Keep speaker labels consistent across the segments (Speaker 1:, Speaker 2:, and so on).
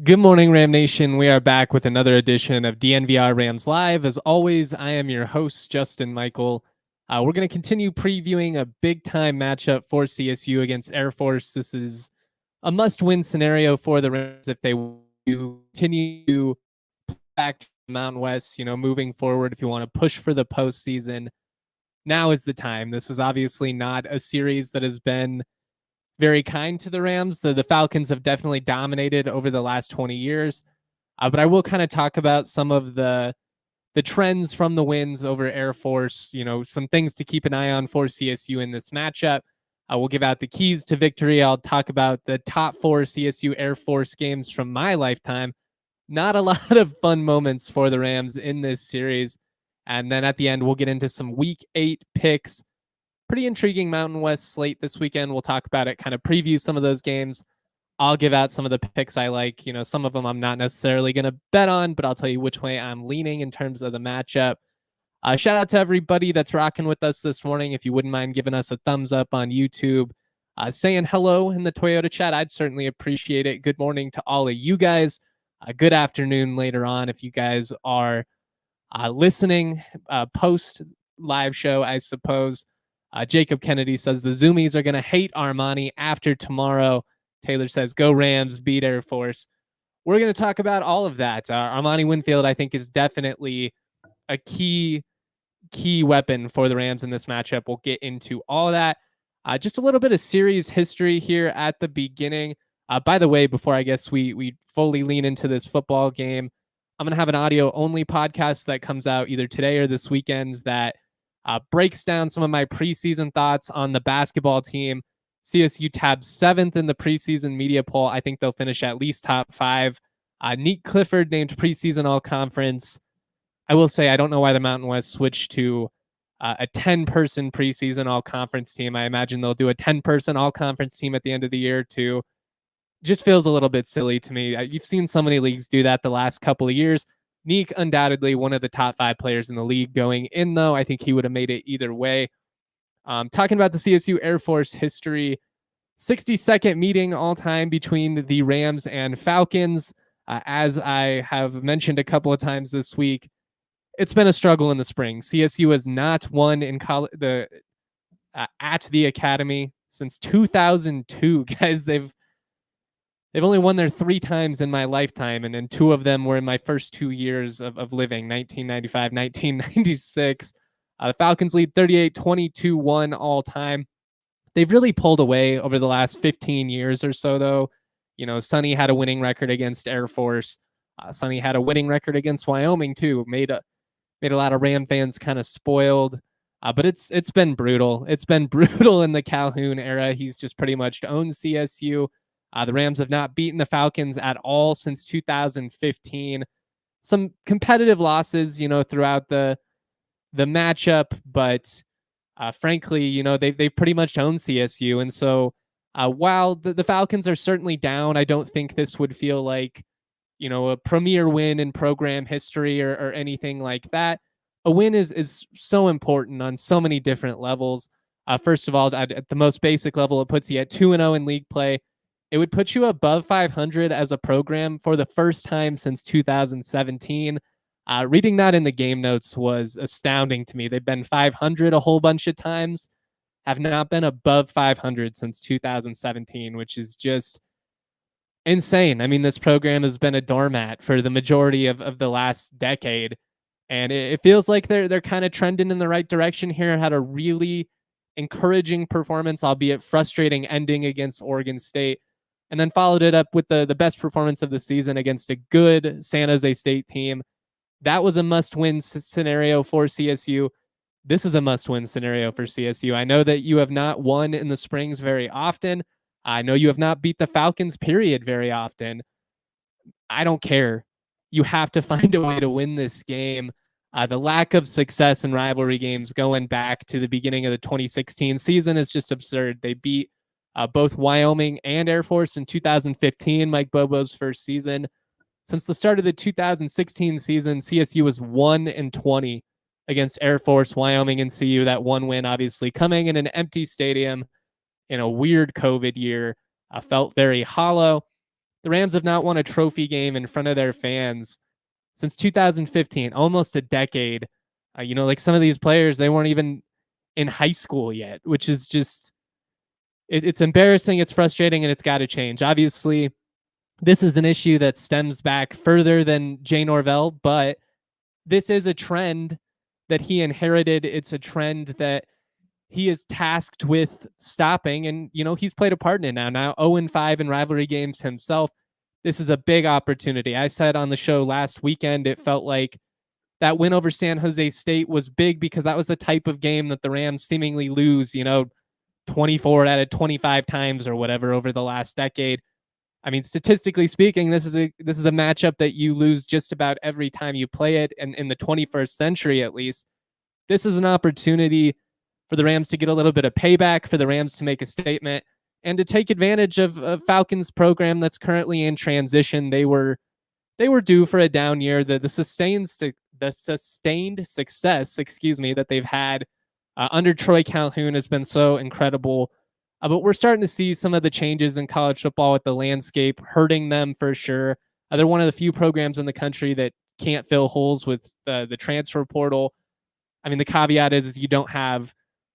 Speaker 1: Good morning, Ram Nation. We are back with another edition of DNVR Rams Live. As always, I am your host, Justin Michael. We're going to continue previewing a big-time matchup for CSU against Air Force. This is a must-win scenario for the Rams if they continue to back to the Mountain West, moving forward. If you want to push for the postseason, now is the time. This is obviously not a series that has been very kind to the Rams. The Falcons have definitely dominated over the last 20 years. But I will kind of talk about some of the trends from the wins over Air Force, some things to keep an eye on for CSU in this matchup. I will give out the keys to victory. I'll talk about the top 4 CSU Air Force games from my lifetime. Not a lot of fun moments for the Rams in this series. And then at the end, we'll get into some Week 8 picks. Pretty intriguing Mountain West slate this weekend. We'll talk about it, kind of preview some of those games. I'll give out some of the picks I like. Some of them I'm not necessarily going to bet on, but I'll tell you which way I'm leaning in terms of the matchup. Shout out to everybody that's rocking with us this morning. If you wouldn't mind giving us a thumbs up on YouTube, saying hello in the Toyota chat, I'd certainly appreciate it. Good morning to all of you guys. Good afternoon later on if you guys are listening post live show, I suppose. Jacob Kennedy says the Zoomies are going to hate Armani after tomorrow. Taylor says, go Rams, beat Air Force. We're going to talk about all of that. Armani Winfield, I think, is definitely a key weapon for the Rams in this matchup. We'll get into all that. Just a little bit of series history here at the beginning. By the way, before I guess we fully lean into this football game, I'm going to have an audio-only podcast that comes out either today or this weekend that breaks down some of my preseason thoughts on the basketball team. CSU tabs 7th in the preseason media poll. I think they'll finish at least top 5. Neat Clifford named preseason all-conference. I will say I don't know why the Mountain West switched to a 10-person preseason all-conference team. I imagine they'll do a 10-person all-conference team at the end of the year too. Just feels a little bit silly to me. You've seen so many leagues do that the last couple of years. Neek, undoubtedly one of the top 5 players in the league going in, though. I think he would have made it either way. Talking about the CSU Air Force history, 62nd meeting all time between the Rams and Falcons. As I have mentioned a couple of times this week, it's been a struggle in the spring. CSU has not won in at the Academy since 2002. Guys, they've only won there 3 times in my lifetime, and then 2 of them were in my first 2 years of living, 1995, 1996. The Falcons lead 38-22-1 all time. They've really pulled away over the last 15 years or so, though. Sonny had a winning record against Air Force. Sonny had a winning record against Wyoming, too. Made a lot of Ram fans kind of spoiled. But it's been brutal. It's been brutal in the Calhoun era. He's just pretty much owned CSU. The Rams have not beaten the Falcons at all since 2015. Some competitive losses, throughout the matchup, but frankly, they've pretty much owned CSU. And so while the Falcons are certainly down, I don't think this would feel like, a premier win in program history or anything like that. A win is so important on so many different levels. First of all, at the most basic level, it puts you at 2-0 in league play. It would put you above 500 as a program for the first time since 2017. Reading that in the game notes was astounding to me. They've been 500 a whole bunch of times, have not been above 500 since 2017, which is just insane. I mean, this program has been a doormat for the majority of the last decade, and it feels like they're kind of trending in the right direction here. Had a really encouraging performance, albeit frustrating ending against Oregon State, and then followed it up with the best performance of the season against a good San Jose State team. That was a must-win scenario for CSU. This is a must-win scenario for CSU. I know that you have not won in the Springs very often. I know you have not beat the Falcons, period, very often. I don't care. You have to find a way to win this game. The lack of success in rivalry games going back to the beginning of the 2016 season is just absurd. They beat both Wyoming and Air Force in 2015, Mike Bobo's first season. Since the start of the 2016 season, CSU was 1-20 against Air Force, Wyoming, and CU. That one win, obviously, coming in an empty stadium in a weird COVID year, felt very hollow. The Rams have not won a trophy game in front of their fans since 2015, almost a decade. Like some of these players, they weren't even in high school yet, which is just, it's embarrassing, it's frustrating, and it's got to change. Obviously, this is an issue that stems back further than Jay Norvell, but this is a trend that he inherited. It's a trend that he is tasked with stopping, and he's played a part in it now 0-5 in rivalry games himself. This is a big opportunity. I said on the show last weekend, it felt like that win over San Jose State was big because that was the type of game that the Rams seemingly lose 24 out of 25 times or whatever over the last decade. I mean, statistically speaking, this is a matchup that you lose just about every time you play it, and in the 21st century at least. This is an opportunity for the Rams to get a little bit of payback, for the Rams to make a statement, and to take advantage of Falcons' program that's currently in transition. They were due for a down year. The sustained success, that they've had under Troy Calhoun has been so incredible. But we're starting to see some of the changes in college football with the landscape hurting them for sure. They're one of the few programs in the country that can't fill holes with the transfer portal. I mean, the caveat is you don't have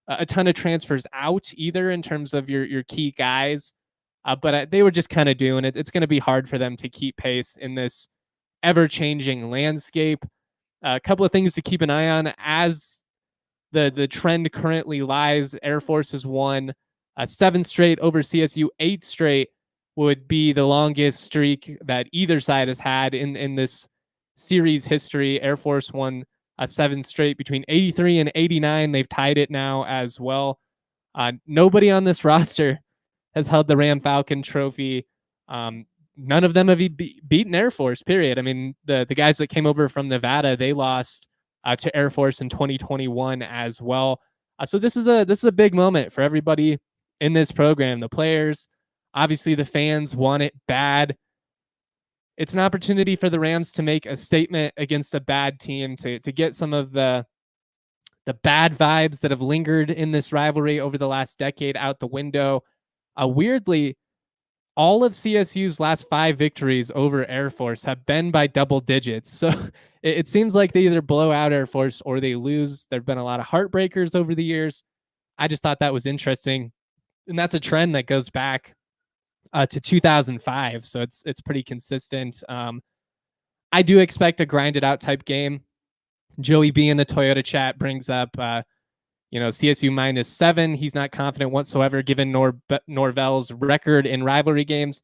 Speaker 1: a ton of transfers out either in terms of your key guys. But they were just kind of doing it. It's going to be hard for them to keep pace in this ever-changing landscape. A couple of things to keep an eye on as the trend currently lies. Air Force has won 7 straight over CSU. 8 straight would be the longest streak that either side has had in this series history. Air Force won 7 straight between 83 and 89. They've tied it now as well. Nobody on this roster has held the Ram Falcon trophy. None of them have beaten Air Force, period. I mean, the guys that came over from Nevada, they lost to Air Force in 2021 as well. So this is a big moment for everybody in this program. The players, obviously the fans want it bad. It's an opportunity for the Rams to make a statement against a bad team, to get some of the bad vibes that have lingered in this rivalry over the last decade out the window. Weirdly, all of CSU's last 5 victories over Air Force have been by double digits. So it seems like they either blow out Air Force or they lose. There have been a lot of heartbreakers over the years. I just thought that was interesting. And that's a trend that goes back to 2005. So it's pretty consistent. I do expect a grinded out type game. Joey B in the Toyota chat brings up, CSU -7. He's not confident whatsoever given Norvell's record in rivalry games.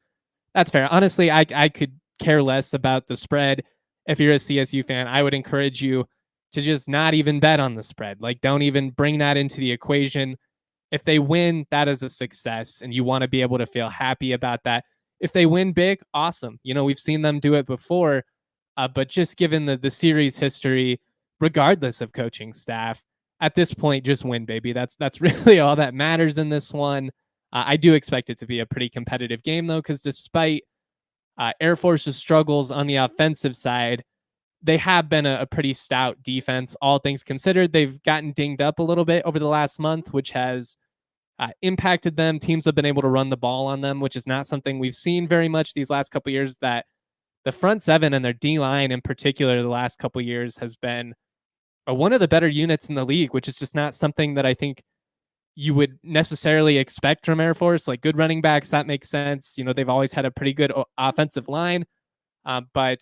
Speaker 1: That's fair. Honestly, I could care less about the spread. If you're a CSU fan, I would encourage you to just not even bet on the spread. Like, don't even bring that into the equation. If they win, that is a success, and you want to be able to feel happy about that. If they win big, awesome. We've seen them do it before, but just given the series history, regardless of coaching staff, at this point, just win, baby. That's really all that matters in this one. I do expect it to be a pretty competitive game, though, because despite Air Force's struggles on the offensive side, they have been a pretty stout defense, all things considered. They've gotten dinged up a little bit over the last month, which has impacted them. Teams have been able to run the ball on them, which is not something we've seen very much these last couple of years. That the front seven and their D-line in particular the last couple of years has been one of the better units in the league, which is just not something that I think you would necessarily expect from Air Force. Like, good running backs, that makes sense. They've always had a pretty good offensive line, but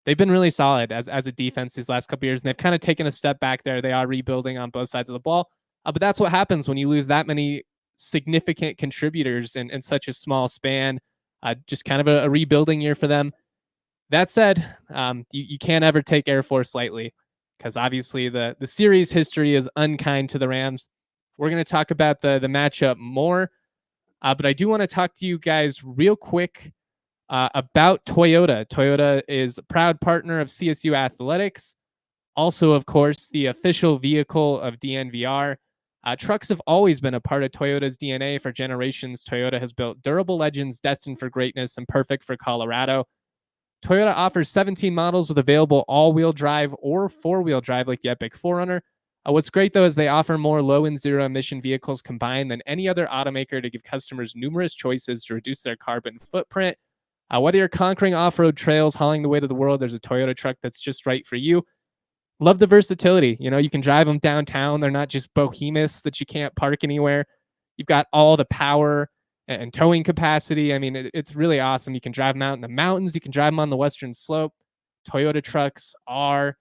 Speaker 1: they've been really solid as a defense these last couple of years, and they've kind of taken a step back there. They are rebuilding on both sides of the ball, but that's what happens when you lose that many significant contributors in such a small span. Just kind of a rebuilding year for them. That said, you can't ever take Air Force lightly, because obviously the series history is unkind to the Rams. We're going to talk about the matchup more, but I do want to talk to you guys real quick about Toyota. Toyota is a proud partner of CSU Athletics, also, of course, the official vehicle of DNVR. Trucks have always been a part of Toyota's DNA for generations. Toyota has built durable legends destined for greatness and perfect for Colorado. Toyota offers 17 models with available all-wheel drive or four-wheel drive like the Epic 4Runner. What's great, though, is they offer more low and zero-emission vehicles combined than any other automaker to give customers numerous choices to reduce their carbon footprint. Whether you're conquering off-road trails, hauling the weight of the world, there's a Toyota truck that's just right for you. Love the versatility. You can drive them downtown. They're not just behemoths that you can't park anywhere. You've got all the power and towing capacity. I mean, it's really awesome. You can drive them out in the mountains. You can drive them on the western slope. Toyota trucks are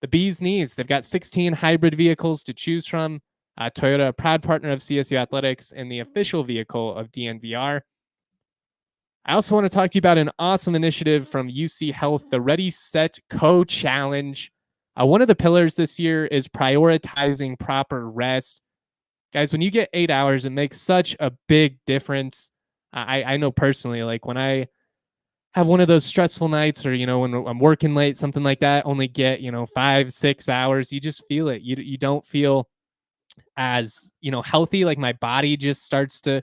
Speaker 1: the bee's knees. They've got 16 hybrid vehicles to choose from. Toyota, a proud partner of CSU Athletics and the official vehicle of DNVR. I also want to talk to you about an awesome initiative from UC Health, the Ready, Set, Co Challenge. One of the pillars this year is prioritizing proper rest. Guys, when you get 8 hours, it makes such a big difference. I know personally, like when I have one of those stressful nights or, when I'm working late, something like that, only get, 5-6 hours, you just feel it. You don't feel as, healthy. Like my body just starts to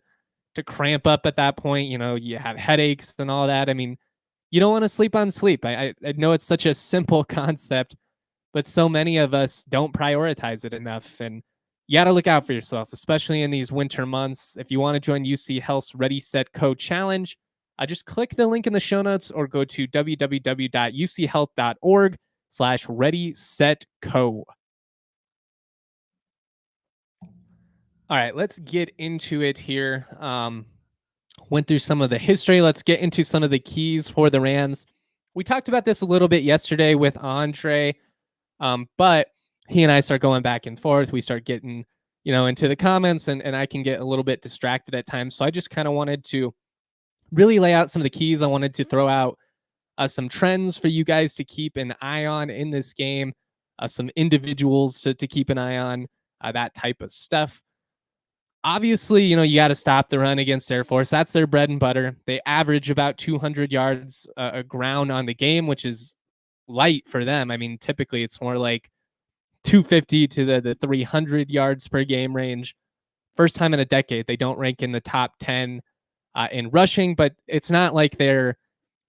Speaker 1: cramp up at that point. You have headaches and all that. I mean, you don't want to sleep on sleep. I know it's such a simple concept, but so many of us don't prioritize it enough. And you got to look out for yourself, especially in these winter months. If you want to join UC Health's Ready, Set, Co Challenge, just click the link in the show notes or go to www.uchealth.org/ready-set-co. All right, let's get into it here. Went through some of the history. Let's get into some of the keys for the Rams. We talked about this a little bit yesterday with Andre, but he and I start going back and forth. We start getting, into the comments, and I can get a little bit distracted at times. So I just kind of wanted to really lay out some of the keys. I wanted to throw out some trends for you guys to keep an eye on in this game, some individuals to keep an eye on, that type of stuff. Obviously, you got to stop the run against Air Force. That's their bread and butter. They average about 200 yards a ground on the game, which is light for them. I mean, typically it's more like 250 to the 300 yards per game range. First time in a decade, they don't rank in the top 10 in rushing, but it's not like they're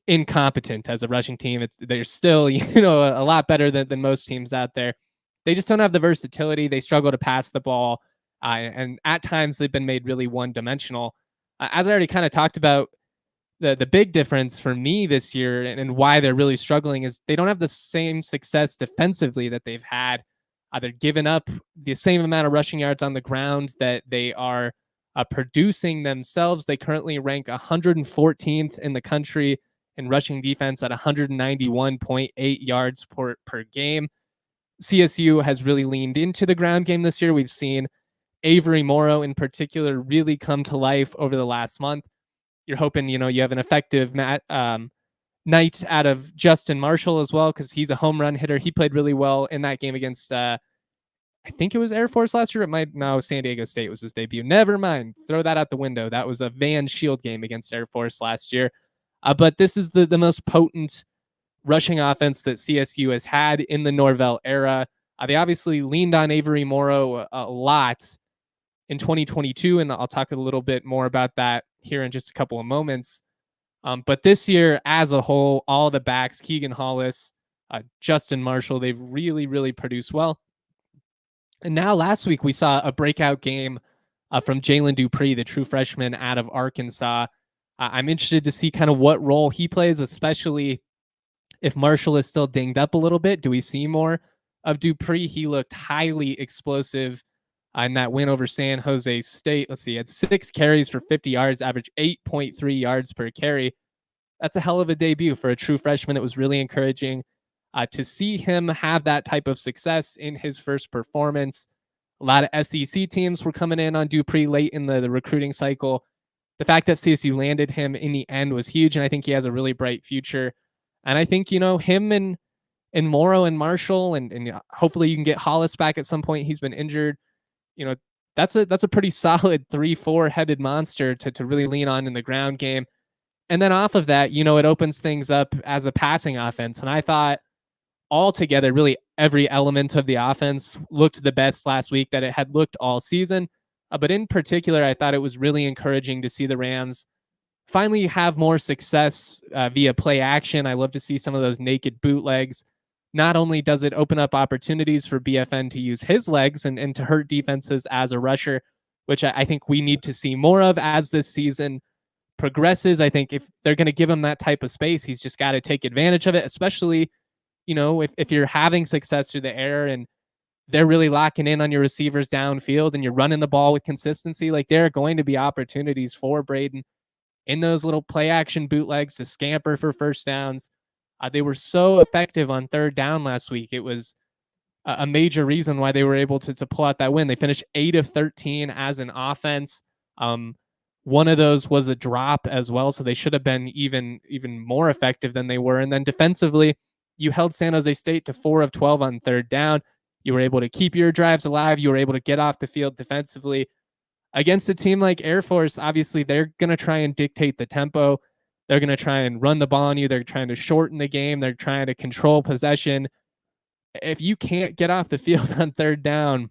Speaker 1: incompetent as a rushing team. They're still, a lot better than most teams out there. They just don't have the versatility. They struggle to pass the ball. And at times they've been made really one-dimensional. As I already kind of talked about, the big difference for me this year and why they're really struggling is they don't have the same success defensively that they've had. They're giving up the same amount of rushing yards on the ground that they are producing themselves. They currently rank 114th in the country in rushing defense at 191.8 yards per game. CSU has really leaned into the ground game this year. We've seen Avery Morrow in particular really come to life over the last month. You're hoping, you have an effective night out of Justin Marshall as well, because he's a home run hitter. He played really well in that game against, I think it was Air Force last year. San Diego State was his debut. Never mind. Throw that out the window. That was a Van Shield game against Air Force last year. But this is the most potent rushing offense that CSU has had in the Norvell era. They obviously leaned on Avery Morrow a lot in 2022, and I'll talk a little bit more about that here in just a couple of moments. But this year, as a whole, all the backs, Keegan Hollis, Justin Marshall, they've really, really produced well. And now last week, we saw a breakout game from Jalen Dupree, the true freshman out of Arkansas. I'm interested to see kind of what role he plays, especially if Marshall is still dinged up a little bit. Do we see more of Dupree? He looked highly explosive in that win over San Jose State. Let's see, he had 6 carries for 50 yards, average 8.3 yards per carry. That's a hell of a debut for a true freshman. It was really encouraging to see him have that type of success in his first performance. A lot of SEC teams were coming in on Dupree late in the recruiting cycle. The fact that CSU landed him in the end was huge, and I think he has a really bright future. And I think, him and Morrow and Marshall, and hopefully you can get Hollis back at some point. He's been injured. That's a pretty solid 3-4 headed monster to really lean on in the ground game. And then off of that, it opens things up as a passing offense. And I thought altogether, really every element of the offense looked the best last week that it had looked all season. But in particular, I thought it was really encouraging to see the Rams finally have more success via play action. I love to see some of those naked bootlegs. Not only does it open up opportunities for BFN to use his legs and to hurt defenses as a rusher, which I think we need to see more of as this season progresses. I think if they're going to give him that type of space, he's just got to take advantage of it, especially, if you're having success through the air and they're really locking in on your receivers downfield and you're running the ball with consistency. Like, there are going to be opportunities for Braden in those little play action bootlegs to scamper for first downs. They were so effective on third down last week. It was a major reason why they were able to pull out that win. They finished 8 of 13 as an offense. One of those was a drop as well, so they should have been even more effective than they were. And then defensively, you held San Jose State to 4 of 12 on third down. You were able to keep your drives alive. You were able to get off the field defensively. Against a team like Air Force, obviously, they're going to try and dictate the tempo. They're going to try and run the ball on you. They're trying to shorten the game. They're trying to control possession. If you can't get off the field on third down,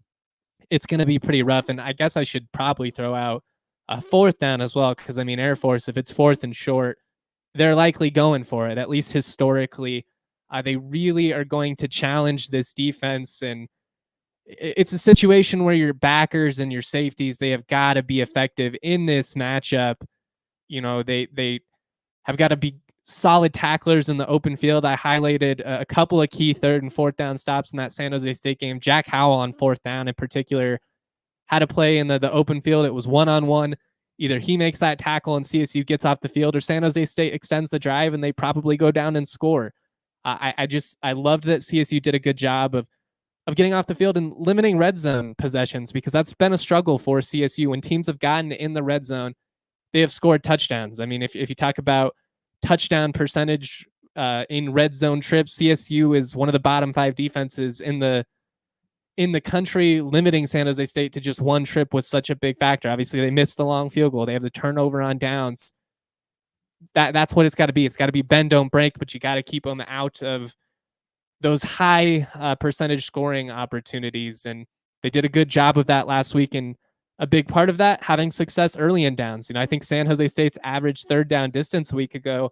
Speaker 1: it's going to be pretty rough. And I guess I should probably throw out a fourth down as well, because, Air Force, if it's fourth and short, they're likely going for it, at least historically. They really are going to challenge this defense, and it's a situation where your backers and your safeties, they have got to be effective in this matchup. They have got to be solid tacklers in the open field. I highlighted a couple of key third and fourth down stops in that San Jose State game. Jack Howell on fourth down in particular had to play in the open field. It was one-on-one. Either he makes that tackle and CSU gets off the field, or San Jose State extends the drive and they probably go down and score. I loved that CSU did a good job of getting off the field and limiting red zone possessions, because that's been a struggle for CSU. When teams have gotten in the red zone, they have scored touchdowns. If you talk about touchdown percentage in red zone trips, CSU is one of the bottom 5 defenses in the country. Limiting San Jose State to just one trip was such a big factor. Obviously, they missed the long field goal. They have the turnover on downs. That's what it's got to be. It's got to be bend, don't break, but you got to keep them out of those high percentage scoring opportunities. And they did a good job of that last week. And a big part of that, having success early in downs. I think San Jose State's average third down distance a week ago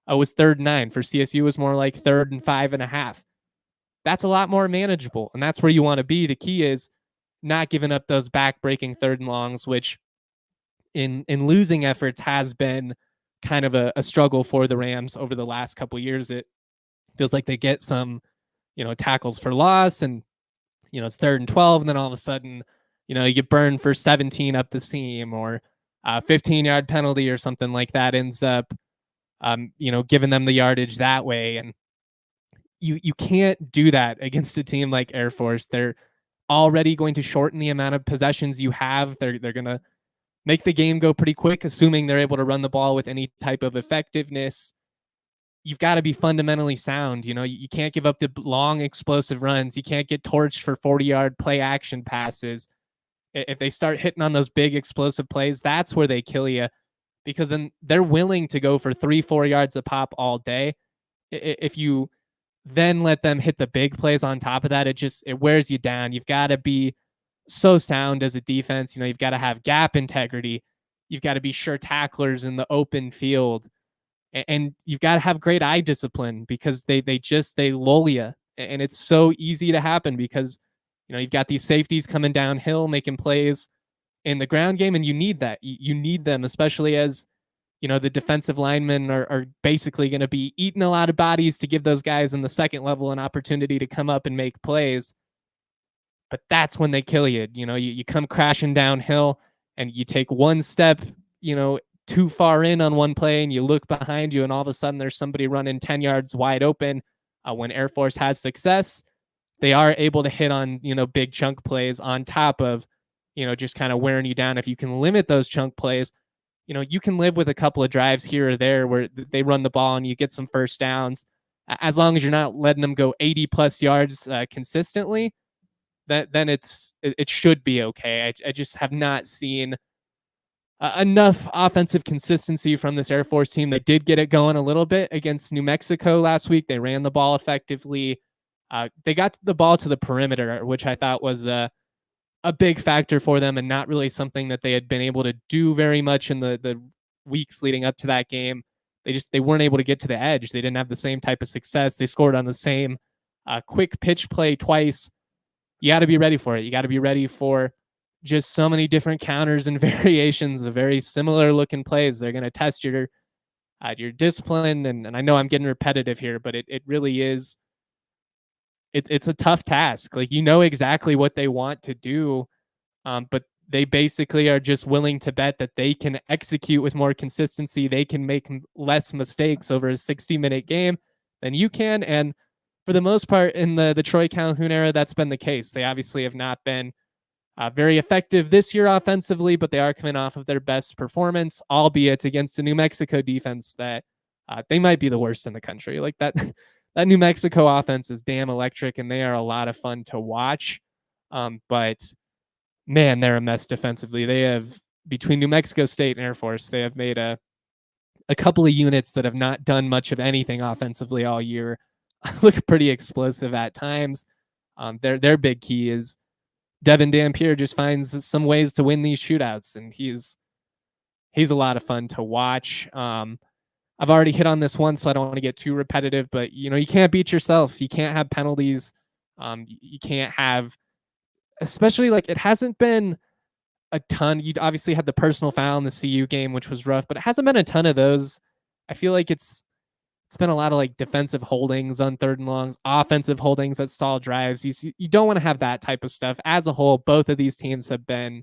Speaker 1: was 3rd and 9. For CSU, was more like 3rd and 5.5. That's a lot more manageable. And that's where you want to be. The key is not giving up those back-breaking 3rd and longs, which in losing efforts has been kind of a struggle for the Rams over the last couple of years. It feels like they get some, tackles for loss, and, it's 3rd and 12, and then all of a sudden, you get burned for 17 up the seam, or a 15-yard penalty or something like that ends up, giving them the yardage that way. And you can't do that against a team like Air Force. They're already going to shorten the amount of possessions you have. They're going to make the game go pretty quick, assuming they're able to run the ball with any type of effectiveness. You've got to be fundamentally sound. You can't give up the long explosive runs. You can't get torched for 40-yard play action passes. If they start hitting on those big explosive plays, that's where they kill you, because then they're willing to go for 3-4 yards a pop all day. If you then let them hit the big plays on top of that, it wears you down. You've got to be so sound as a defense. You've got to have gap integrity. You've got to be sure tacklers in the open field, and you've got to have great eye discipline, because they lull you, and it's so easy to happen because you've got these safeties coming downhill making plays in the ground game, and you need that. You need them, especially as the defensive linemen are basically going to be eating a lot of bodies to give those guys in the second level an opportunity to come up and make plays. But that's when they kill you. You come crashing downhill and you take one step, too far in on one play, and you look behind you and all of a sudden there's somebody running 10 yards wide open. When Air Force has success, they are able to hit on, big chunk plays on top of, just kind of wearing you down. If you can limit those chunk plays, you can live with a couple of drives here or there where they run the ball and you get some first downs. As long as you're not letting them go 80 plus yards consistently, then it should be okay. I just have not seen enough offensive consistency from this Air Force team. They did get it going a little bit against New Mexico last week. They ran the ball effectively. They got the ball to the perimeter, which I thought was a big factor for them, and not really something that they had been able to do very much in the weeks leading up to that game. They weren't able to get to the edge. They didn't have the same type of success. They scored on the same quick pitch play twice. You got to be ready for it. You got to be ready for just so many different counters and variations of very similar looking plays. They're going to test your discipline, and I know I'm getting repetitive here, but it really is. It's a tough task. Like, you know exactly what they want to do, but they basically are just willing to bet that they can execute with more consistency. They can make less mistakes over a 60-minute game than you can. And for the most part, in the Troy Calhoun era, that's been the case. They obviously have not been very effective this year offensively, but they are coming off of their best performance, albeit against a New Mexico defense that they might be the worst in the country. Like that, that New Mexico offense is damn electric, and they are a lot of fun to watch. But man, they're a mess defensively. They have, between New Mexico State and Air Force, they have made a couple of units that have not done much of anything offensively all year look pretty explosive at times. Their big key is Devin Dampier just finds some ways to win these shootouts, and he's a lot of fun to watch. I've already hit on this one, so I don't want to get too repetitive, but you can't beat yourself. You can't have penalties. You can't have, especially like, it hasn't been a ton. You obviously had the personal foul in the CU game, which was rough, but it hasn't been a ton of those. I feel like it's been a lot of like defensive holdings on 3rd and longs, offensive holdings that stall drives. You don't want to have that type of stuff. As a whole, both of these teams have been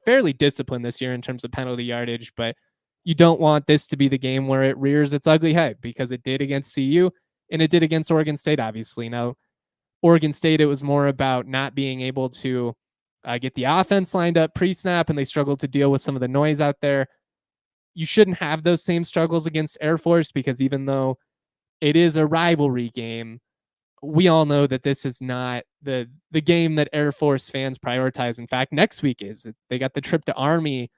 Speaker 1: fairly disciplined this year in terms of penalty yardage, but you don't want this to be the game where it rears its ugly head, because it did against CU and it did against Oregon State, obviously. Now, Oregon State, it was more about not being able to get the offense lined up pre-snap, and they struggled to deal with some of the noise out there. You shouldn't have those same struggles against Air Force, because even though it is a rivalry game, we all know that this is not the game that Air Force fans prioritize. In fact, next week is. They got the trip to Army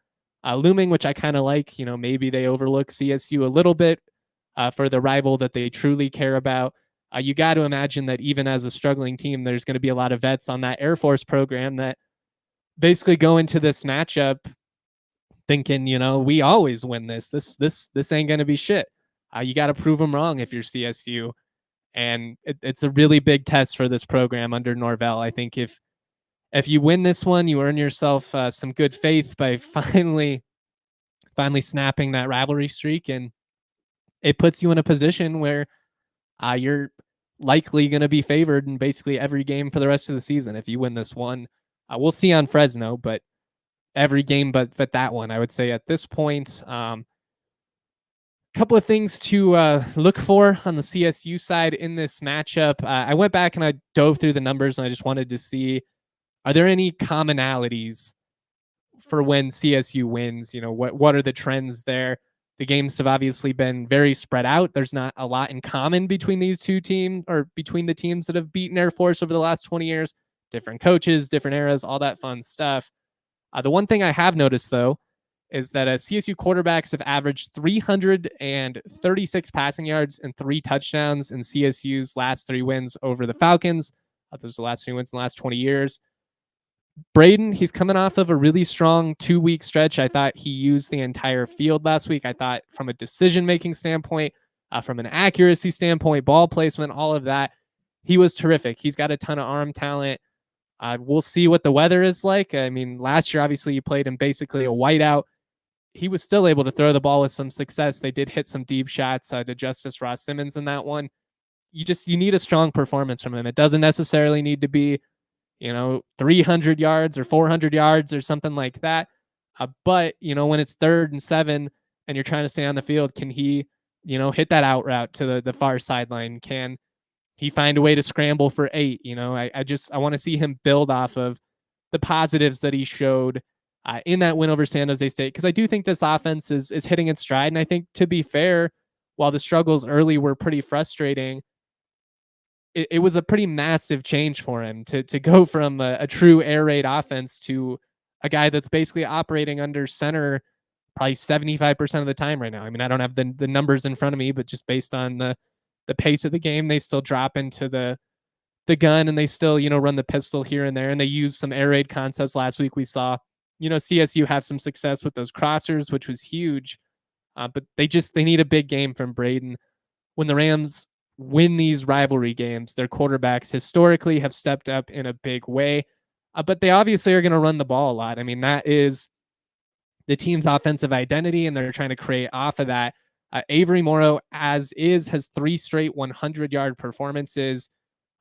Speaker 1: looming, which I kind of like. Maybe they overlook CSU a little bit for the rival that they truly care about. You got to imagine that even as a struggling team, there's going to be a lot of vets on that Air Force program that basically go into this matchup thinking, we always win this. This ain't going to be shit. You got to prove them wrong if you're CSU. And it's a really big test for this program under Norvell. I think if you win this one, you earn yourself some good faith by finally snapping that rivalry streak, and it puts you in a position where you're likely going to be favored in basically every game for the rest of the season if you win this one. We'll see on Fresno, but every game but that one, I would say at this point. Couple of things to look for on the CSU side in this matchup. I went back and I dove through the numbers, and I just wanted to see, are there any commonalities for when CSU wins? What are the trends there? The games have obviously been very spread out. There's not a lot in common between these two teams, or between the teams that have beaten Air Force over the last 20 years. Different coaches, different eras, all that fun stuff. The one thing I have noticed, though, is that CSU quarterbacks have averaged 336 passing yards and 3 touchdowns in CSU's last 3 wins over the Falcons. Those are the last 3 wins in the last 20 years. Braden, he's coming off of a really strong 2-week stretch. I thought he used the entire field last week. I thought from a decision-making standpoint, from an accuracy standpoint, ball placement, all of that, he was terrific. He's got a ton of arm talent. We'll see what the weather is like. I mean, last year, obviously, you played in basically a whiteout. He was still able to throw the ball with some success. They did hit some deep shots to Justice Ross Simmons in that one. You need a strong performance from him. It doesn't necessarily need to be, 300 yards or 400 yards or something like that. But, when it's 3rd and 7 and you're trying to stay on the field, can he, hit that out route to the far sideline? Can he find a way to scramble for 8? I want to see him build off of the positives that he showed in that win over San Jose State, because I do think this offense is hitting its stride. And I think, to be fair, while the struggles early were pretty frustrating, it was a pretty massive change for him to go from a true air raid offense to a guy that's basically operating under center probably 75% of the time right now. I mean, I don't have the numbers in front of me, but just based on the pace of the game, they still drop into the gun, and they still, run the pistol here and there. And they use some air raid concepts. Last week we saw, CSU have some success with those crossers, which was huge. But they need a big game from Braden. When the Rams win these rivalry games, their quarterbacks historically have stepped up in a big way. but they obviously are going to run the ball a lot. I mean, that is the team's offensive identity, and they're trying to create off of that. Avery Morrow, has 3 straight 100-yard performances.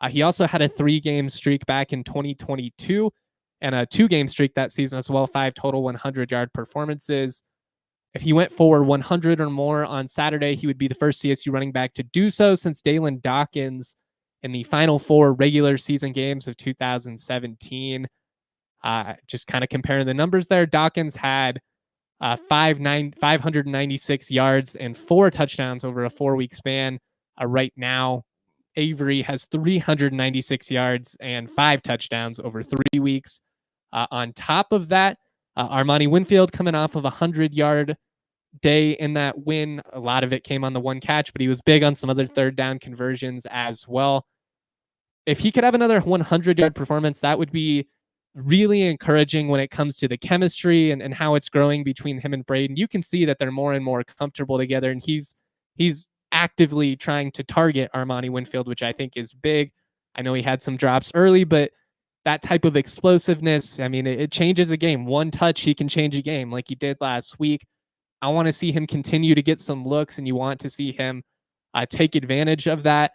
Speaker 1: He also had a 3-game streak back in 2022 and a 2-game streak that season as well, 5 total 100-yard performances. If he went for 100 or more on Saturday, he would be the first CSU running back to do so since Dalen Dawkins in the final 4 regular season games of 2017. Just kind of comparing the numbers there, Dawkins had 596 yards and 4 touchdowns over a 4-week span. Right now, Avery has 396 yards and 5 touchdowns over 3 weeks. On top of that, Armani Winfield coming off of a 100-yard day in that win. A lot of it came on the 1 catch, but he was big on some other 3rd down conversions as well. If he could have another 100-yard performance, that would be really encouraging when it comes to the chemistry and how it's growing between him and Braden. You can see that they're more and more comfortable together, and he's actively trying to target Armani Winfield, which I think is big. I know he had some drops early, but that type of explosiveness, I mean, it changes a game. 1 touch, he can change a game like he did last week. I want to see him continue to get some looks, and you want to see him take advantage of that.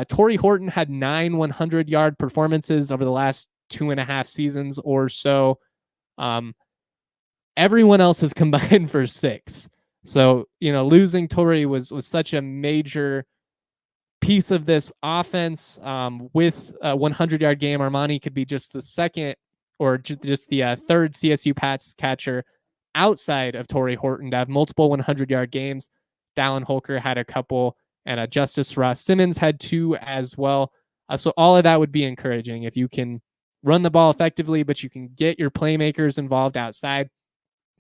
Speaker 1: Torrey Horton had 9 100-yard performances over the last 2.5 seasons or so. Everyone else has combined for 6. So, losing Torrey was such a major piece of this offense. With a 100-yard game, Armani could be just the second or just the 3rd CSU pass catcher outside of Torrey Horton to have multiple 100-yard games. Dallin Holker had a couple, and Justice Ross Simmons had 2 as well. So all of that would be encouraging if you can run the ball effectively, but you can get your playmakers involved outside.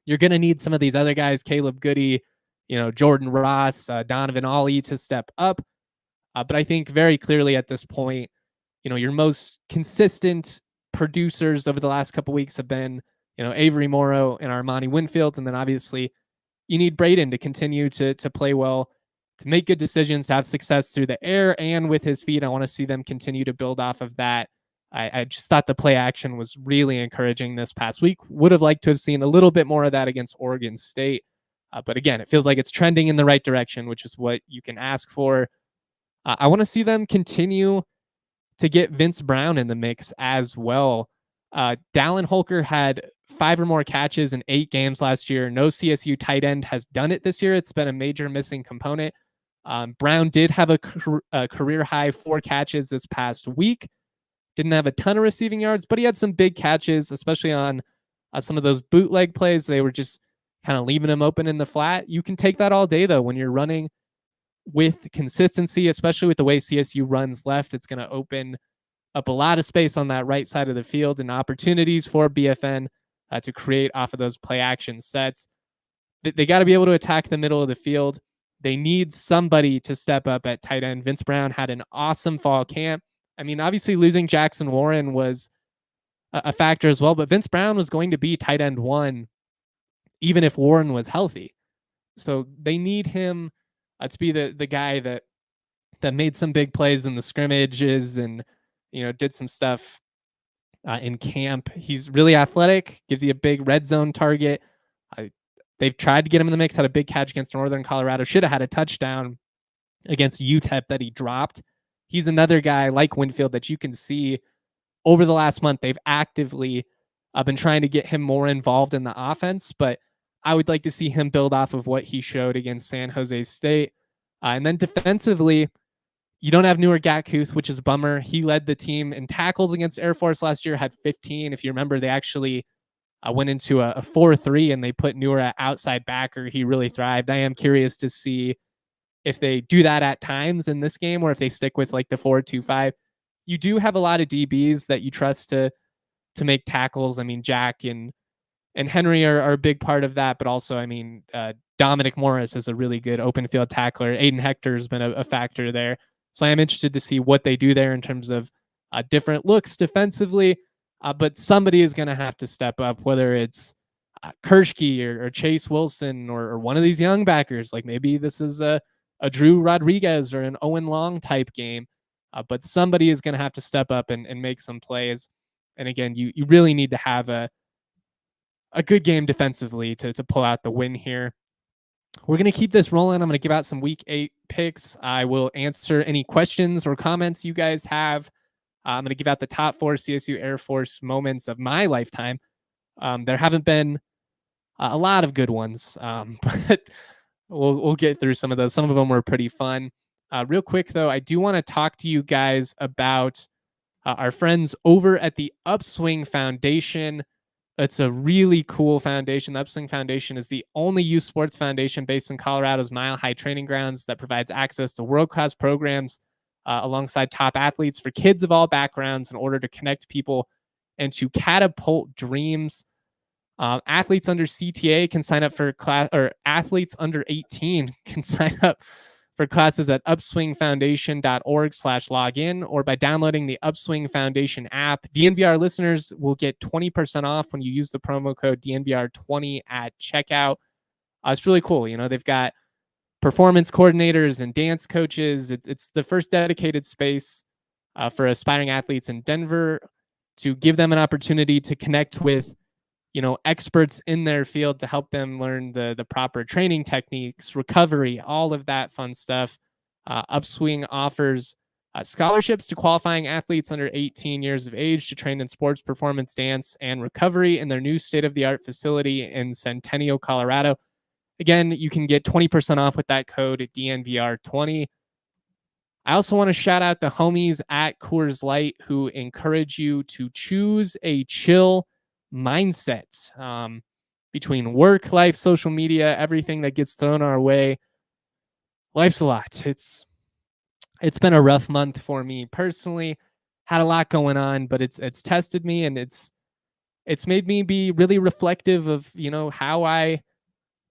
Speaker 1: You're going to need some of these other guys, Caleb Goody, Jordan Ross, Donovan Ollie, to step up. But I think very clearly at this point, your most consistent producers over the last couple weeks have been, Avery Morrow and Armani Winfield. And then obviously you need Braden to continue to play well, to make good decisions, to have success through the air and with his feet. I want to see them continue to build off of that. I just thought the play action was really encouraging this past week. Would have liked to have seen a little bit more of that against Oregon State. But again, it feels like it's trending in the right direction, which is what you can ask for. I want to see them continue to get Vince Brown in the mix as well. Dallin Holker had 5 or more catches in 8 games last year. No CSU tight end has done it this year. It's been a major missing component. Brown did have a career high 4 catches this past week. Didn't have a ton of receiving yards, but he had some big catches, especially on some of those bootleg plays. They were just kind of leaving him open in the flat. You can take that all day, though, when you're running with consistency, especially with the way CSU runs left. It's going to open up a lot of space on that right side of the field and opportunities for BFN to create off of those play action sets. They got to be able to attack the middle of the field. They need somebody to step up at tight end. Vince Brown had an awesome fall camp. I mean, obviously losing Jackson Warren was a factor as well, but Vince Brown was going to be tight end 1, even if Warren was healthy. So they need him to be the guy that made some big plays in the scrimmages and, did some stuff in camp. He's really athletic, gives you a big red zone target. They've tried to get him in the mix, had a big catch against Northern Colorado, should have had a touchdown against UTEP that he dropped. He's another guy like Winfield that you can see over the last month. They've actively been trying to get him more involved in the offense, but I would like to see him build off of what he showed against San Jose State. And then defensively, you don't have Newer Gatkuth, which is a bummer. He led the team in tackles against Air Force last year, had 15. If you remember, they actually went into a 4-3 and they put Newer at outside backer. He really thrived. I am curious to see if they do that at times in this game or if they stick with like the 4-2-5. You do have a lot of DBs that you trust to make tackles. I mean, Jack and Henry are a big part of that, but also, I mean, Dominic Morris is a really good open field tackler. Aiden Hector has been a factor there. So I am interested to see what they do there in terms of different looks defensively, but somebody is going to have to step up, whether it's Kershke or Chase Wilson or one of these young backers. Like maybe this is a Drew Rodriguez or an Owen Long type game, but somebody is going to have to step up and make some plays. And again, you really need to have a good game defensively to pull out the win here. We're going to keep this rolling. I'm going to give out some week 8 picks. I will answer any questions or comments you guys have. I'm going to give out the top 4 CSU Air Force moments of my lifetime. There haven't been a lot of good ones, but we'll get through some of those. Some of them were pretty fun. Real quick, though, I do want to talk to you guys about our friends over at the Upswing Foundation. It's a really cool foundation. The Upswing Foundation is the only youth sports foundation based in Colorado's Mile High Training Grounds that provides access to world-class programs alongside top athletes for kids of all backgrounds in order to connect people and to catapult dreams. Athletes under CTA can sign up for class, or athletes under 18 can sign up for classes at upswingfoundation.org/login or by downloading the Upswing Foundation app. DNVR listeners will get 20% off when you use the promo code DNVR20 at checkout. It's really cool. You know, they've got performance coordinators and dance coaches. It's the first dedicated space for aspiring athletes in Denver to give them an opportunity to connect with, you know, experts in their field to help them learn the proper training techniques, recovery, all of that fun stuff. Upswing offers scholarships to qualifying athletes under 18 years of age to train in sports, performance, dance, and recovery in their new state-of-the-art facility in Centennial, Colorado. Again, you can get 20% off with that code DNVR20. I also want to shout out the homies at Coors Light who encourage you to choose a chill mindset. Between work, life, social media, everything that gets thrown our way, life's a lot. It's been a rough month for me personally. Had a lot going on, but it's tested me, and it's made me be really reflective of, you know, how I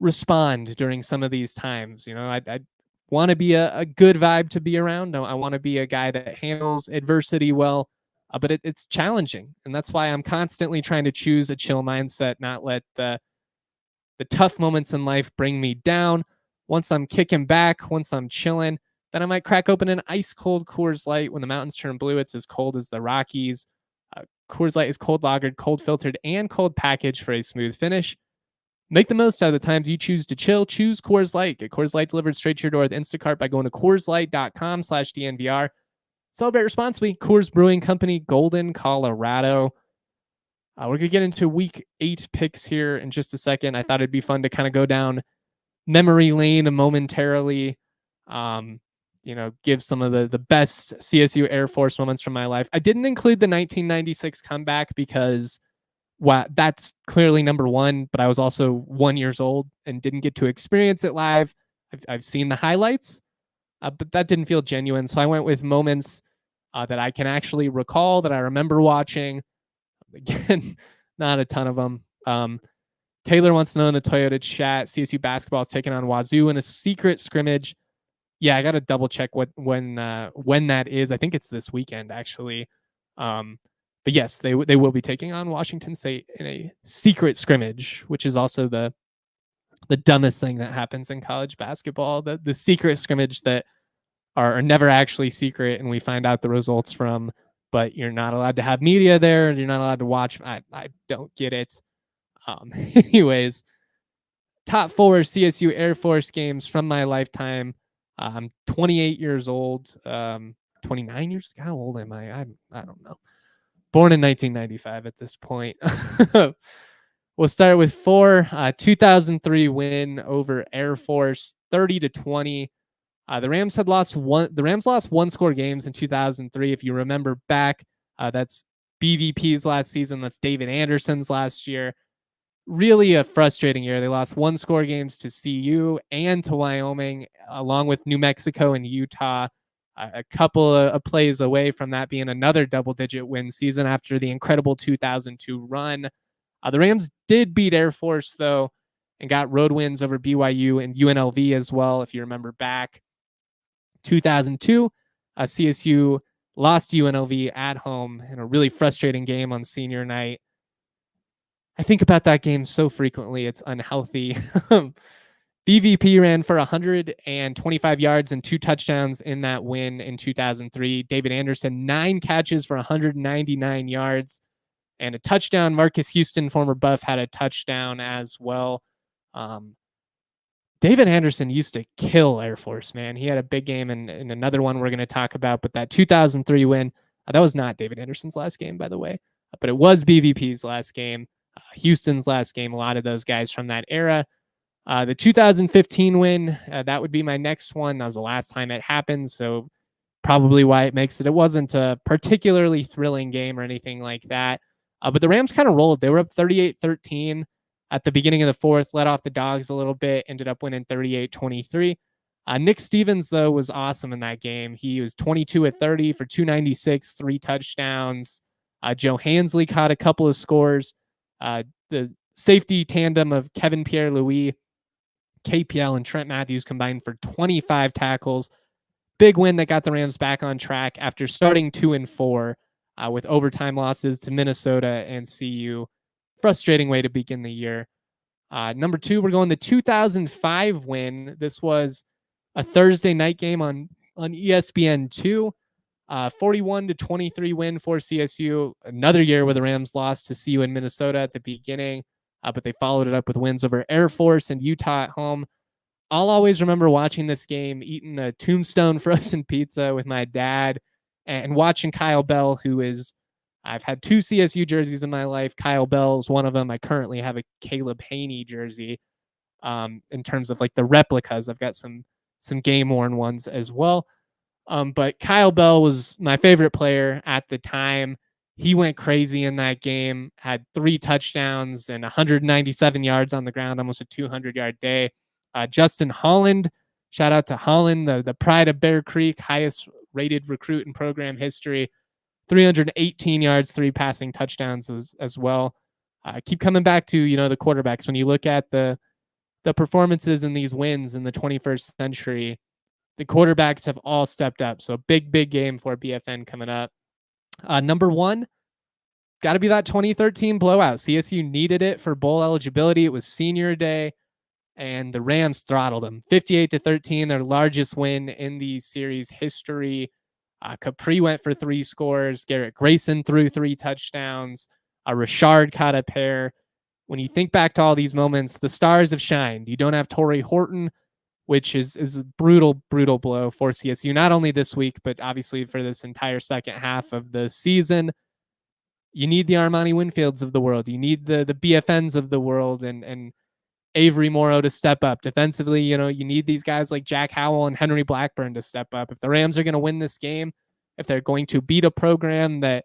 Speaker 1: respond during some of these times. You know, I want to be a good vibe to be around. I want to be a guy that handles adversity well. But it's challenging, and that's why I'm constantly trying to choose a chill mindset, not let the tough moments in life bring me down. Once I'm kicking back, once I'm chilling, then I might crack open an ice cold Coors Light. When the mountains turn blue, it's as cold as the Rockies. Coors Light is cold lagered, cold filtered, and cold packaged for a smooth finish. Make the most out of the times you choose to chill. Choose Coors Light. Get Coors Light delivered straight to your door with Instacart by going to CoorsLight.com/DNVR. Celebrate responsibly. Coors Brewing Company, Golden, Colorado. We're going to get into week 8 picks here in just a second. I thought it'd be fun to kind of go down memory lane momentarily. You know, give some of the best CSU Air Force moments from my life. I didn't include the 1996 comeback because that's clearly number 1, but I was also 1 year old and didn't get to experience it live. I've seen the highlights, but that didn't feel genuine. So I went with moments that I can actually recall, that I remember watching. Again, not a ton of them. Taylor wants to know in the Toyota chat, CSU basketball is taking on Wazoo in a secret scrimmage. Yeah, I got to double check when that is. I think it's this weekend, actually. But yes, they will be taking on Washington State in a secret scrimmage, which is also the dumbest thing that happens in college basketball. The secret scrimmage that are never actually secret, and we find out the results from, but you're not allowed to have media there. You're not allowed to watch. I don't get it. Anyways, top 4 CSU Air Force games from my lifetime. I'm 28 years old. 29 years. How old am I? I don't know. Born in 1995 at this point. We'll start with 4. 2003 win over Air Force, 30-20. The Rams lost 1-score games in 2003. If you remember back, that's BVP's last season. That's David Anderson's last year. Really a frustrating year. They lost 1-score games to CU and to Wyoming, along with New Mexico and Utah. A couple of plays away from that being another double-digit win season after the incredible 2002 run. The Rams did beat Air Force, though, and got road wins over BYU and UNLV as well, if you remember back. 2002, CSU lost UNLV at home in a really frustrating game on senior night. I think about that game so frequently, it's unhealthy. BVP ran for 125 yards and 2 touchdowns in that win in 2003. David Anderson, 9 catches for 199 yards. and a touchdown. Marcus Houston, former Buff, had a touchdown as well. David Anderson used to kill Air Force, man. He had a big game in another one we're going to talk about, but that 2003 win, that was not David Anderson's last game, by the way, but it was BVP's last game, Houston's last game, a lot of those guys from that era. The 2015 win, that would be my next one. That was the last time it happened, so probably why it makes it. It wasn't a particularly thrilling game or anything like that, but the Rams kind of rolled. They were up 38-13 at the beginning of the fourth, let off the Dogs a little bit, ended up winning 38-23. Nick Stevens, though, was awesome in that game. He was 22 at 30 for 296, 3 touchdowns. Joe Hansley caught a couple of scores. The safety tandem of Kevin Pierre-Louis, KPL, and Trent Matthews combined for 25 tackles. Big win that got the Rams back on track after starting 2-4 with overtime losses to Minnesota and CU. Frustrating way to begin the year. Number 2, we're going the 2005 win. This was a Thursday night game on ESPN2. 41-23 win for CSU. Another year where the Rams lost to CU in Minnesota at the beginning, but they followed it up with wins over Air Force and Utah at home. I'll always remember watching this game, eating a Tombstone frozen pizza with my dad, and watching Kyle Bell, who is, I've had 2 CSU jerseys in my life. Kyle Bell is one of them. I currently have a Caleb Haney jersey. In terms of like the replicas, I've got some game worn ones as well. But Kyle Bell was my favorite player at the time. He went crazy in that game, had 3 touchdowns and 197 yards on the ground, almost a 200-yard day. Justin Holland, shout out to Holland, the pride of Bear Creek, highest rated recruit in program history. 318 yards, 3 passing touchdowns as well. Keep coming back to, the quarterbacks. When you look at the performances in these wins in the 21st century, the quarterbacks have all stepped up. So big game for BFN coming up. Number 1, got to be that 2013 blowout. CSU needed it for bowl eligibility. It was senior day, and the Rams throttled them 58-13, their largest win in the series history. Capri went for 3 scores. Garrett Grayson threw 3 touchdowns. Richard caught a pair. When you think back to all these moments, the stars have shined. You don't have Torrey Horton, which is a brutal blow for CSU, not only this week, but obviously for this entire second half of the season. You need the Armani Winfields of the world. You need the BFNs of the world and Avery Morrow to step up. Defensively, you need these guys like Jack Howell and Henry Blackburn to step up. If the Rams are going to win this game, if they're going to beat a program that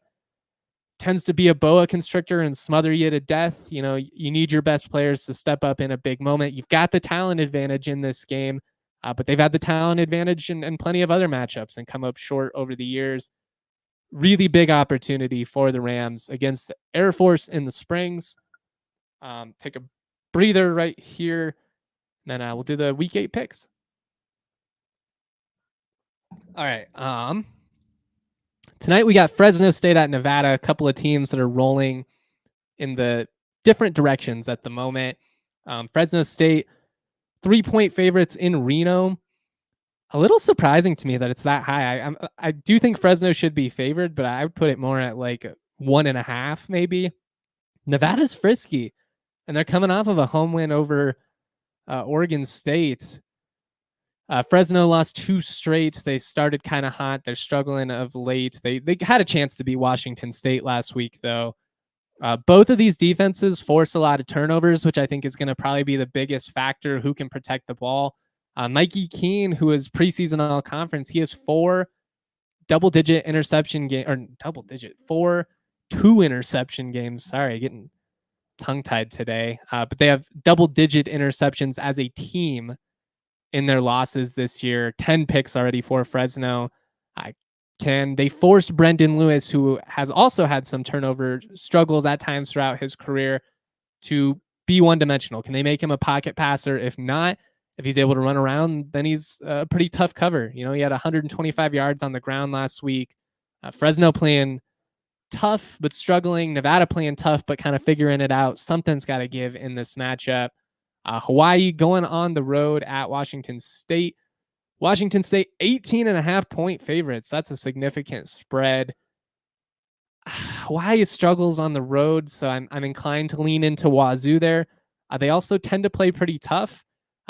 Speaker 1: tends to be a boa constrictor and smother you to death, you need your best players to step up in a big moment. You've got the talent advantage in this game, but they've had the talent advantage in plenty of other matchups and come up short over the years. Really big opportunity for the Rams against the Air Force in the Springs. Take a breather right here, and then we'll do the week 8 picks. All right. Tonight we got Fresno State at Nevada, a couple of teams that are rolling in the different directions at the moment. Fresno State, 3-point favorites in Reno. A little surprising to me that it's that high. I do think Fresno should be favored, but I would put it more at like 1.5 maybe. Nevada's frisky, and they're coming off of a home win over Oregon State. Fresno lost 2 straight. They started kind of hot. They're struggling of late. They had a chance to beat Washington State last week, though. Both of these defenses force a lot of turnovers, which I think is going to probably be the biggest factor who can protect the ball. Mikey Keene, who is preseason all-conference, he has 4 double-digit interception game, or double-digit, 4 2-interception games. Sorry, getting tongue-tied today. But they have double-digit interceptions as a team in their losses this year. 10 picks already for Fresno. Can they force Brendan Lewis, who has also had some turnover struggles at times throughout his career, to be one-dimensional? Can they make him a pocket passer? If not, if he's able to run around, then he's a pretty tough cover. He had 125 yards on the ground last week. Fresno playing tough but struggling. Nevada playing tough but kind of figuring it out. Something's got to give in this matchup. Hawaii going on the road at Washington State. Washington State, 18.5-point favorites. That's a significant spread. Hawaii struggles on the road, so I'm inclined to lean into Wazoo there. They also tend to play pretty tough.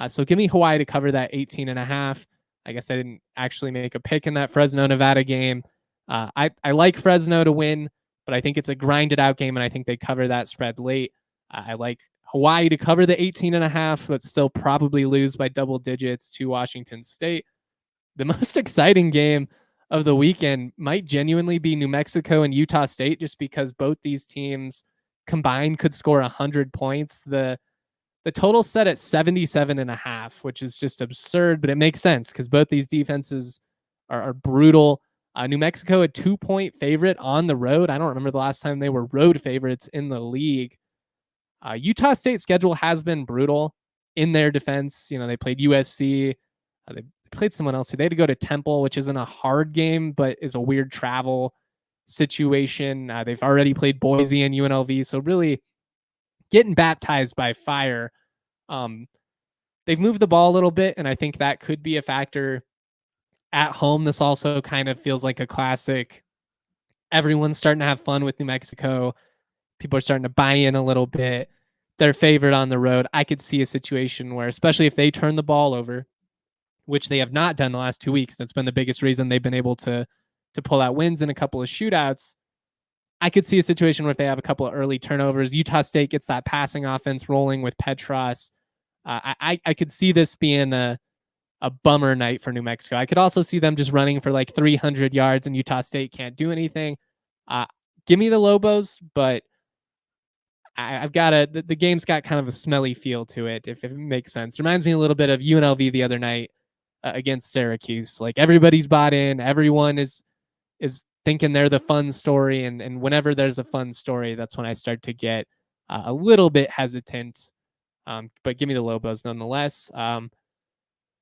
Speaker 1: So give me Hawaii to cover that 18.5. I guess I didn't actually make a pick in that Fresno Nevada game. I like Fresno to win, but I think it's a grinded out game, and I think they cover that spread late. I like Hawaii to cover the 18.5, but still probably lose by double digits to Washington State. The most exciting game of the weekend might genuinely be New Mexico and Utah State, just because both these teams combined could score 100 points. The total set at 77.5, which is just absurd, but it makes sense because both these defenses are brutal. New Mexico, a 2-point favorite on the road. I don't remember the last time they were road favorites in the league. Utah State schedule has been brutal in their defense. They played USC. They played someone else. They had to go to Temple, which isn't a hard game, but is a weird travel situation. They've already played Boise and UNLV. So really getting baptized by fire. They've moved the ball a little bit, and I think that could be a factor at home. This also kind of feels like a classic. Everyone's starting to have fun with New Mexico. People are starting to buy in a little bit. They're favored on the road. I could see a situation where, especially if they turn the ball over, which they have not done the last 2 weeks, that's been the biggest reason they've been able to pull out wins in a couple of shootouts. I could see a situation where if they have a couple of early turnovers, Utah State gets that passing offense rolling with Petras. I could see this being a bummer night for New Mexico. I could also see them just running for like 300 yards and Utah State can't do anything. Give me the Lobos, but I've got the game's got kind of a smelly feel to it, if it makes sense. Reminds me a little bit of UNLV the other night against Syracuse. Like everybody's bought in, everyone is thinking they're the fun story, and whenever there's a fun story, that's when I start to get a little bit hesitant. But give me the Lobos nonetheless.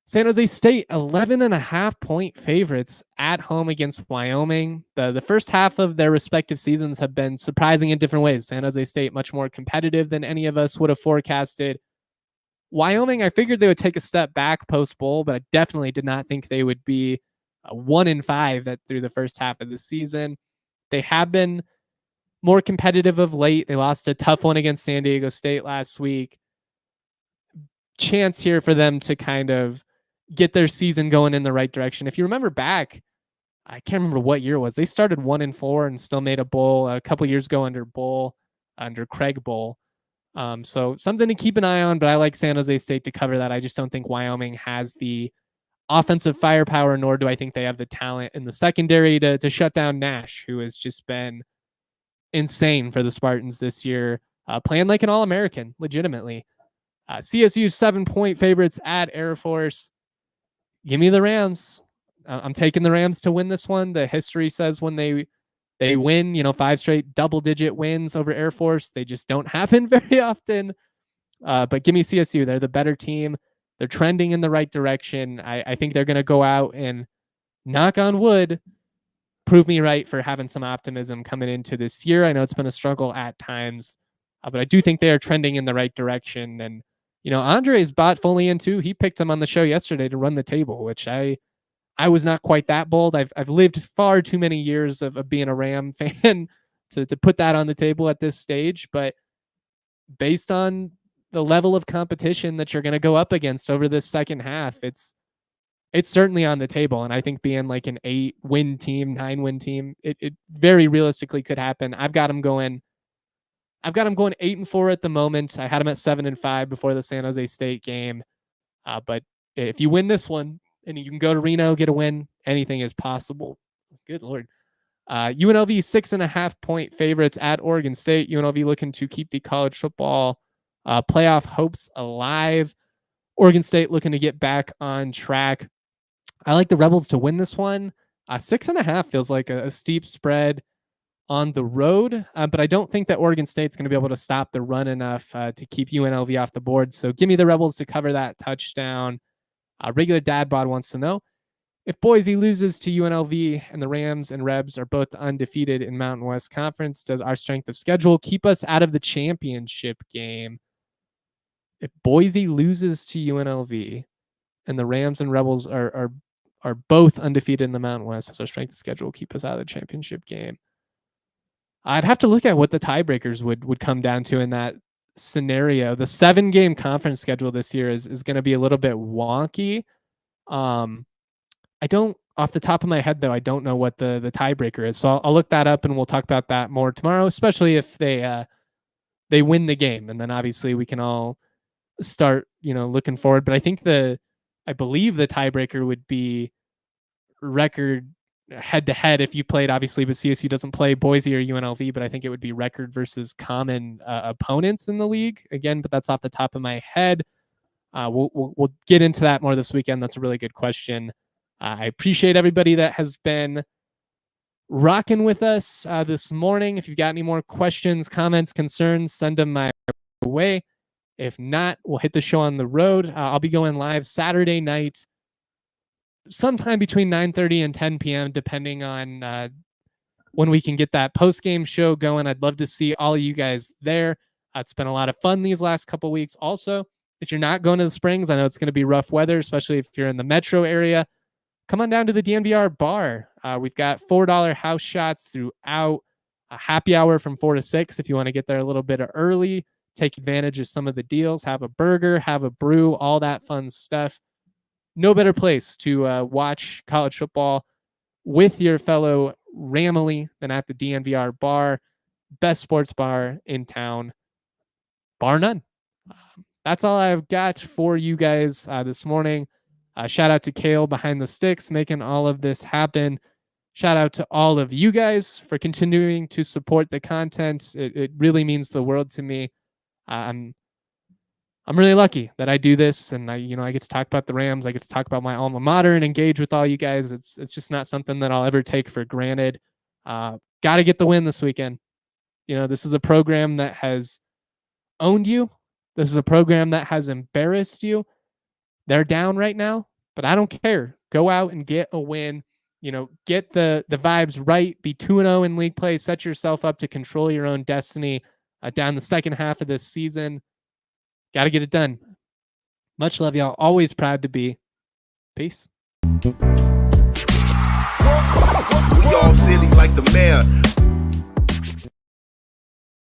Speaker 1: San Jose State, 11.5-point favorites at home against Wyoming. The first half of their respective seasons have been surprising in different ways. San Jose State, much more competitive than any of us would have forecasted. Wyoming, I figured they would take a step back post-bowl, but I definitely did not think they would be 1-5 through the first half of the season. They have been more competitive of late. They lost a tough one against San Diego State last week. Chance here for them to kind of get their season going in the right direction. If you remember back, I can't remember what year it was. They started 1-4 and still made a bowl a couple years ago under Craig Bowl. So something to keep an eye on, but I like San Jose State to cover that. I just don't think Wyoming has the offensive firepower, nor do I think they have the talent in the secondary to shut down Nash, who has just been insane for the Spartans this year, playing like an All-American, legitimately. CSU 7-point favorites at Air Force. Give me the Rams. I'm taking the Rams to win this one. The history says when they win, 5 straight double-digit wins over Air Force, they just don't happen very often. But give me CSU. They're the better team. They're trending in the right direction. I think they're going to go out and, knock on wood, prove me right for having some optimism coming into this year. I know it's been a struggle at times, but I do think they are trending in the right direction. And Andre's bought fully into. He picked him on the show yesterday to run the table, which I was not quite that bold. I've lived far too many years of being a Ram fan to put that on the table at this stage. But based on the level of competition that you're going to go up against over this second half, it's certainly on the table. And I think being like an 8-win team, 9-win team, it very realistically could happen. I've got them going 8-4 at the moment. I had them at 7-5 before the San Jose State game. But if you win this one and you can go to Reno, get a win, anything is possible. Good Lord. UNLV 6.5-point favorites at Oregon State. UNLV looking to keep the college football playoff hopes alive. Oregon State looking to get back on track. I like the Rebels to win this one. 6.5 feels like a steep spread on the road, but I don't think that Oregon State's going to be able to stop the run enough to keep UNLV off the board. So give me the Rebels to cover that touchdown. Regular Dad Bod wants to know, if Boise loses to UNLV and the Rams and Rebs are both undefeated in Mountain West Conference, does our strength of schedule keep us out of the championship game? If Boise loses to UNLV and the Rams and Rebels are both undefeated in the Mountain West, does our strength of schedule keep us out of the championship game? I'd have to look at what the tiebreakers would come down to in that scenario. The 7-game conference schedule this year is going to be a little bit wonky. I don't, off the top of my head though, I don't know what the tiebreaker is. So I'll look that up and we'll talk about that more tomorrow, especially if they win the game. And then obviously we can all start, looking forward. But I believe the tiebreaker would be record head to head if you played, obviously, but CSU doesn't play Boise or UNLV, but I think it would be record versus common opponents in the league again, but that's off the top of my head. We'll get into that more this weekend. That's a really good question. I appreciate everybody that has been rocking with us this morning. If you've got any more questions, comments, concerns, send them my way. If not, we'll hit the show on the road. I'll be going live Saturday night, sometime between 9:30 and 10 p.m., depending on when we can get that post-game show going. I'd love to see all of you guys there. It's been a lot of fun these last couple of weeks. Also, if you're not going to the Springs, I know it's going to be rough weather, especially if you're in the metro area. Come on down to the DNVR bar. We've got $4 house shots throughout. A happy hour from 4 to 6 if you want to get there a little bit early. Take advantage of some of the deals. Have a burger, have a brew, all that fun stuff. No better place to watch college football with your fellow Ramily than at the DNVR bar. Best sports bar in town, bar none. That's all I've got for you guys this morning. Shout out to Kale behind the sticks, making all of this happen. Shout out to all of you guys for continuing to support the content. It really means the world to me. I'm really lucky that I do this, and I get to talk about the Rams. I get to talk about my alma mater and engage with all you guys. It's just not something that I'll ever take for granted. Got to get the win this weekend. This is a program that has owned you. This is a program that has embarrassed you. They're down right now, but I don't care. Go out and get a win. Get the vibes right. Be 2-0 in league play. Set yourself up to control your own destiny down the second half of this season. Got to get it done. Much love, y'all. Always proud to be. Peace.
Speaker 2: We all silly like the mayor.